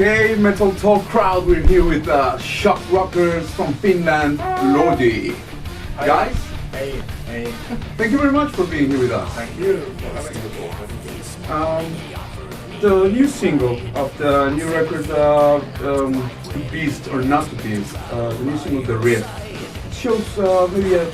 Okay, Metal Talk crowd, we're here with shock rockers from Finland, Lordi. Guys, Hey. thank you very much for being here with us. Thank you for having me. The new single of the new record, Beast or Not the Beast, the new single, The Riff, shows maybe a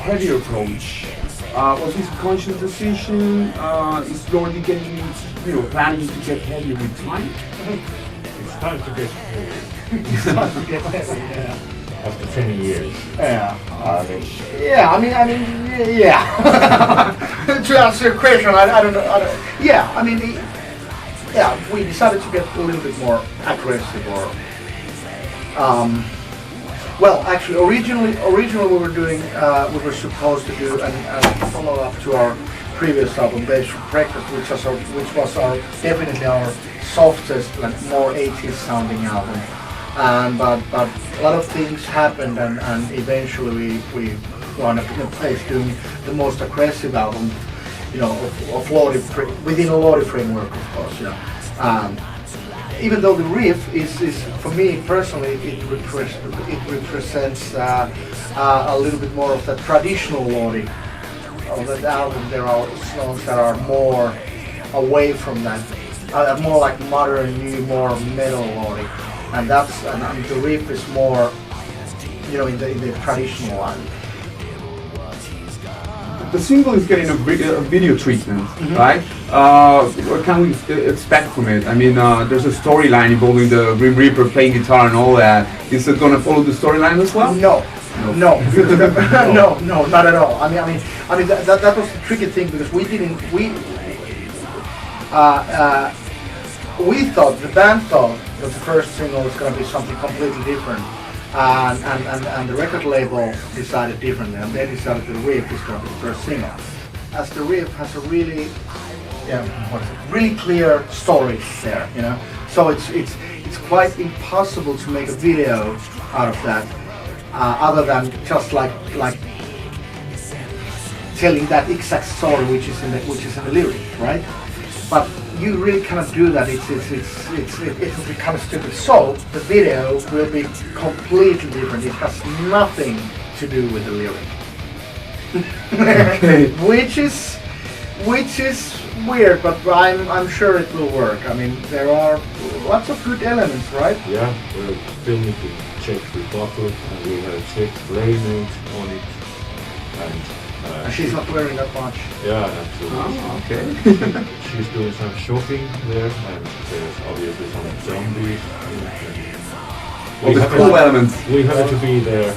heavier approach. Was this a conscious decision? Is Lordi getting, planning to get heavier with time? It's time to get heavy. It's time to get heavy, yeah. After 20 years. Yeah. I mean, yeah. To answer your question, I don't know. Yeah, I mean, we decided to get a little bit more aggressive, or well, actually, originally we were doing, we were supposed to do a follow-up to our previous album, Beige Breakfast, which was definitely our softest and more 80s sounding album. But a lot of things happened, and eventually we wound up in a place doing the most aggressive album, of Lordi, within a Lordi framework, of course, even though the riff is for me personally, it represents a little bit more of the traditional Lordi. On that album, there are songs that are more away from that, more like modern, new, more metal Lordi, and the riff is more, in the traditional one. The single is getting a video treatment, right? What can we expect from it? I mean, there's a storyline involving the Grim Reaper playing guitar and all that. Is it going to follow the storyline as well? No, no, not at all. I mean, that was the tricky thing, because we thought, the band thought that the first single was going to be something completely different. And the record label decided differently, and they decided the riff is going to be the first single, as the riff has a really, really clear story there, So it's quite impossible to make a video out of that, other than just like telling that exact story which is in the lyric, right? But you really cannot do that. It will be kind of stupid. So the video will be completely different. It has nothing to do with the lyric. Okay. which is weird, but I'm sure it will work. I mean, there are lots of good elements, right? Yeah, we still need to check the bottle, and we have checked play notes on it, and she's not wearing that much. Yeah, absolutely. Oh, okay. She's doing some shopping there, and there's obviously some zombies. All the cool elements. We have to be there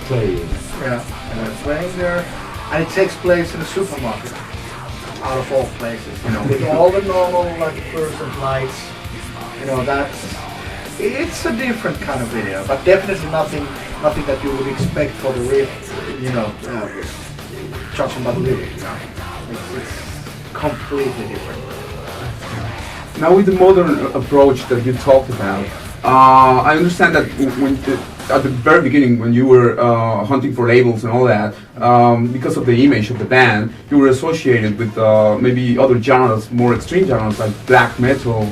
playing. Yeah, and they're playing there, and it takes place in a supermarket, out of all places, with all the normal fluorescent lights. It's a different kind of video, but definitely nothing that you would expect for the riff, judging by the lyric. It's completely different. Now, with the modern approach that you talked about, I understand that at the very beginning, when you were hunting for labels and all that, because of the image of the band, you were associated with maybe other genres, more extreme genres like black metal.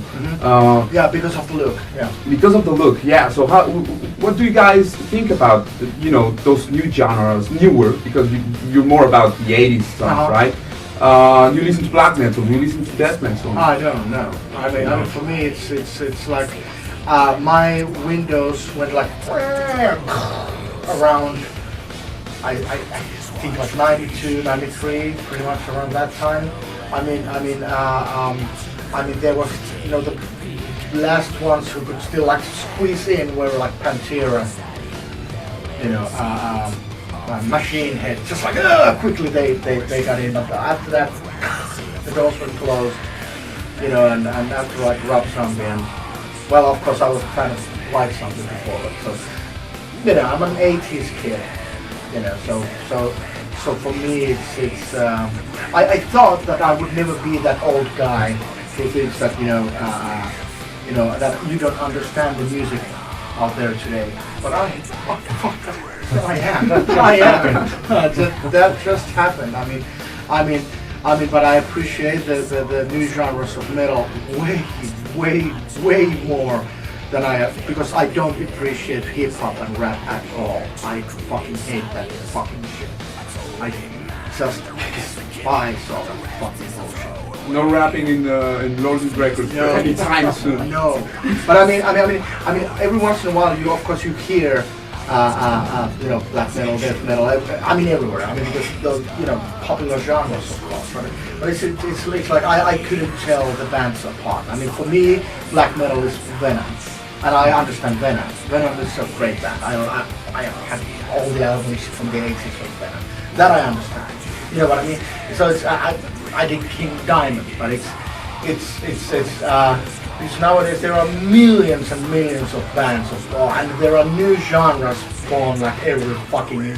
Yeah, because of the look. Yeah. Because of the look, yeah. So what do you guys think about those new genres, newer? Because you're more about the '80s stuff, right? You listen to black metal, you listen to death metal. I don't know. I mean, for me, it's like my windows went like around. I think like 92, 93, pretty much around that time. I mean, there was the last ones who could still squeeze in were like Pantera, Machine Head, just like quickly they got in. But after that, the doors were closed, and after Rob Zombie, and well, of course I was kind of like something before, but so I'm an 80s kid, so for me it's I thought that I would never be that old guy who thinks that that you don't understand the music out there today, but I am. That just happened. I mean, but I appreciate the new genres of metal way more because I don't appreciate hip hop and rap at all. I fucking hate that fucking shit. I just despise all that fucking bullshit. No rapping in lordi1 records No. anytime soon. No, but I mean, every once in a while, of course, you hear, black metal, death metal. I mean, everywhere. I mean, because those, popular genres, of course, right? But it's like I couldn't tell the bands apart. I mean, for me, black metal is Venom, and I understand Venom. Venom is a great band. I have all the albums from the 80s of Venom. That I understand. You know what I mean? So I did King Diamond, but it's nowadays there are millions and millions of bands and there are new genres born like every fucking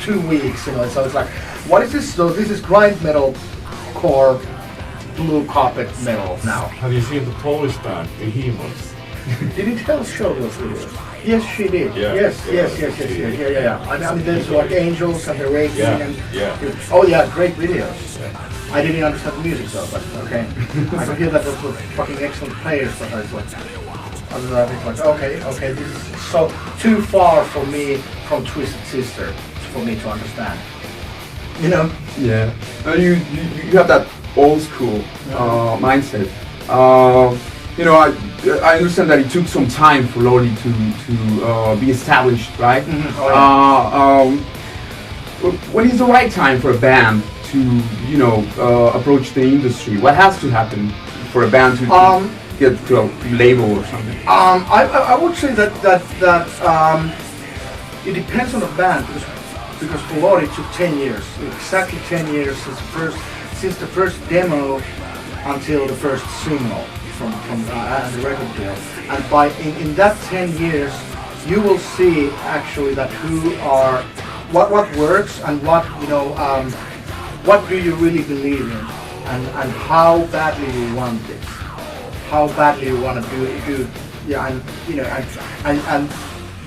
2 weeks, So it's like, what is this? So this is grind metal, core, blue carpet metal now. Have you seen the Polish band, Behemoth? Did you tell show those videos? Yes, she did. Yeah. Yes. I mean, there's like Angels and the Raging and Yeah. yeah, great videos. I didn't understand the music though, but okay. I could hear that those were fucking excellent players, but I was like, other than that, it's like, okay, this is so too far for me from Twisted Sister for me to understand. Yeah. You have that old school mindset. I understand that it took some time for lordi to be established, right? Mm-hmm. Oh, yeah. When is the right time for a band to, approach the industry? What has to happen for a band to get to a label or something? I would say that it depends on the band because for lordi it took 10 years, exactly 10 years since the first demo until the first single from the record deal. And in that 10 years, you will see actually that what works and what do you really believe in, and how badly you want this, how badly you want to do, and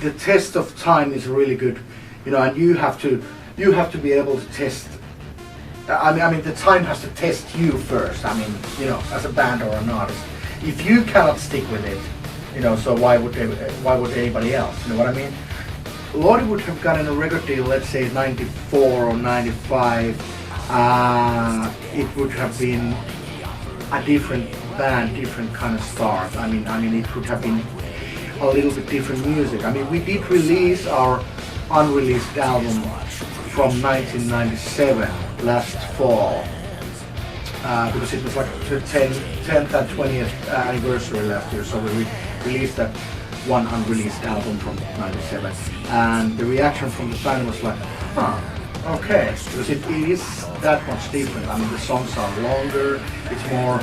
the test of time is really good, and you have to be able to test. I mean, the time has to test you first. I mean, as a band or an artist, if you cannot stick with it, so why would anybody else? You know what I mean? lordi would have gotten a record deal, let's say 94 or 95, it would have been a different band, different kind of start. I mean, it would have been a little bit different music. I mean, we did release our unreleased album from 1997 last fall, because it was like the 10th and 20th anniversary last year, so we released that one unreleased album from 97, and the reaction from the band was like, okay, because it is that much different. I mean, the songs are longer, it's more,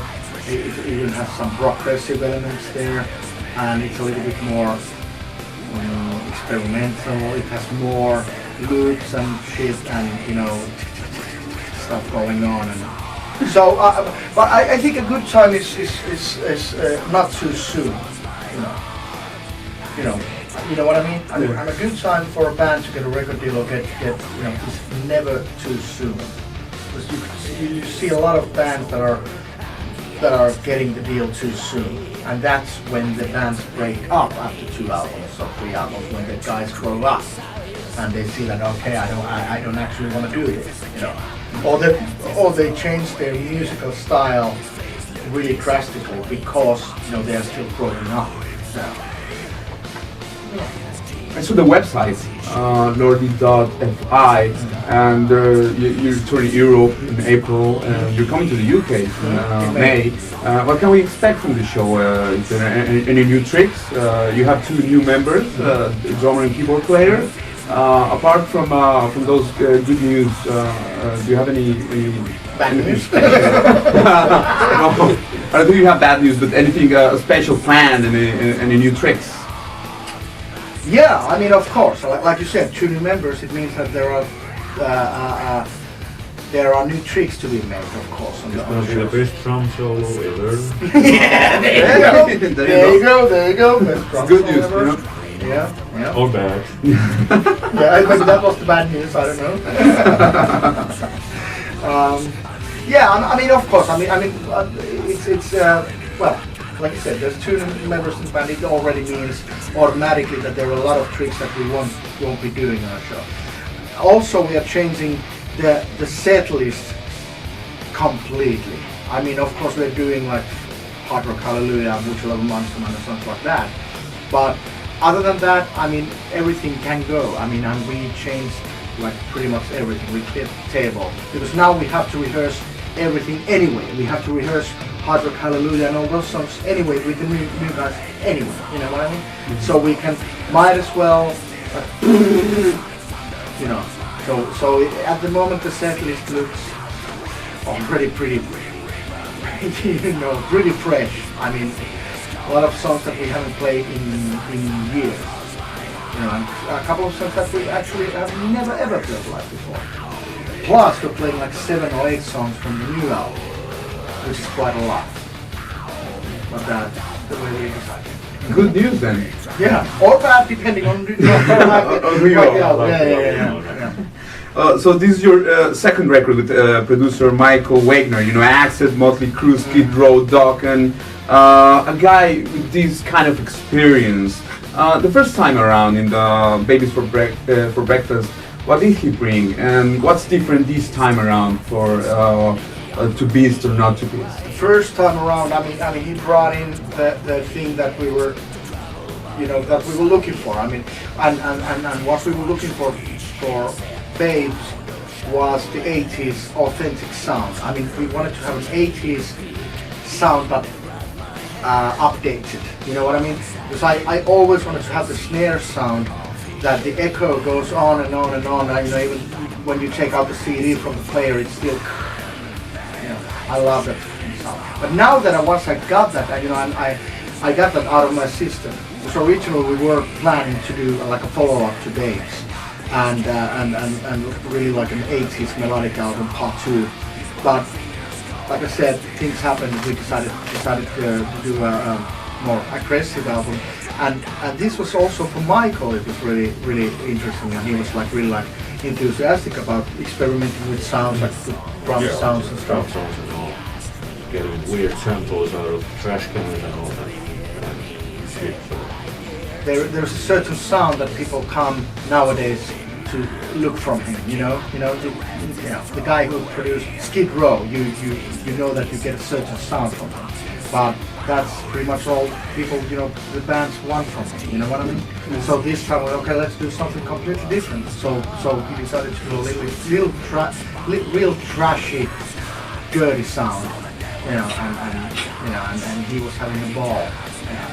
it even has some progressive elements there, and it's a little bit more experimental, it has more loops and shit and, stuff going on. And so, but I think a good time is not too soon, You know what I mean? And a good time for a band to get a record deal or get is never too soon. Because you see a lot of bands that are getting the deal too soon, and that's when the bands break up after 2 albums or 3 albums, when the guys grow up and they see that, okay, I don't actually want to do this, or they change their musical style really drastically because they are still growing up. So. I saw the website, lordi.fi, and you're touring Europe in April, and you're coming to the UK in May. What can we expect from the show? Is there any new tricks? You have 2 new members, drummer and keyboard player. Apart from those good news, do you have any bad news? No, I don't think you have bad news, but anything special planned, any new tricks? Yeah, I mean, of course, like you said, 2 new members. It means that there are new tricks to be made, of course. It's going to be the best drum solo ever. Yeah, there you go. Best drum good solo news, ever. Yeah. Or bad. Yeah, maybe that was the bad news. I don't know. Yeah, I mean, of course. I mean, it's well. like you said, there's 2 members in the band. It already means automatically that there are a lot of tricks that we won't be doing on our show. Also, we are changing the set list completely. I mean, of course, we're doing like Hard Rock Hallelujah, Mucho Love Monster Man, and something like that. But other than that, I mean, everything can go. I mean, and we changed like pretty much everything. We cleared the table because now we have to rehearse everything anyway. We have to rehearse Hard Rock Hallelujah and all those songs anyway with the new guys anyway. You know what I mean? Mm-hmm. So we might as well, you know. So at the moment the set list looks pretty, you know, pretty fresh. I mean, a lot of songs that we haven't played in years. You know, and a couple of songs that we actually have never ever played live before. Plus, we're playing like 7 or 8 songs from the new album, which is quite a lot. But that's the way we decided. Good news then. Yeah, or bad depending on who you are. Yeah. So this is your second record with producer Michael Wagner. You know, Acid, Motley Crue, Skid Row, Doc, and a guy with this kind of experience. The first time around in the Babies for Breakfast, what did he bring, and what's different this time around for To Beast or Not To Beast? The first time around, I mean, he brought in the thing that we were, you know, that we were looking for. I mean, and what we were looking for Babes was the 80s authentic sound. I mean, we wanted to have an 80s sound but updated. You know what I mean? Because I always wanted to have the snare sound that the echo goes on and on and on. And, you know, even when you take out the CD from the player, it's still, you know, I love that sound. But now that once I got that, you know, I got that out of my system. So originally we were planning to do like a follow-up to Babes. And really like an 80s melodic album, part 2. But like I said, things happened. We decided to do a more aggressive album. And this was also for Michael. It was really interesting, and he was like really like enthusiastic about experimenting with sounds, like the drum sounds and stuff. Sounds and all, getting weird samples out of trash cans and all that shit. So. There's a certain sound that people come nowadays to look from him, you know, the guy who produced Skid Row, you know that you get a certain sound from him, but that's pretty much all people, you know, the bands want from him, you know what I mean? Mm-hmm. So this time, okay, let's do something completely different. So he decided to do a real trashy, dirty sound, you know, and he was having a ball. You know.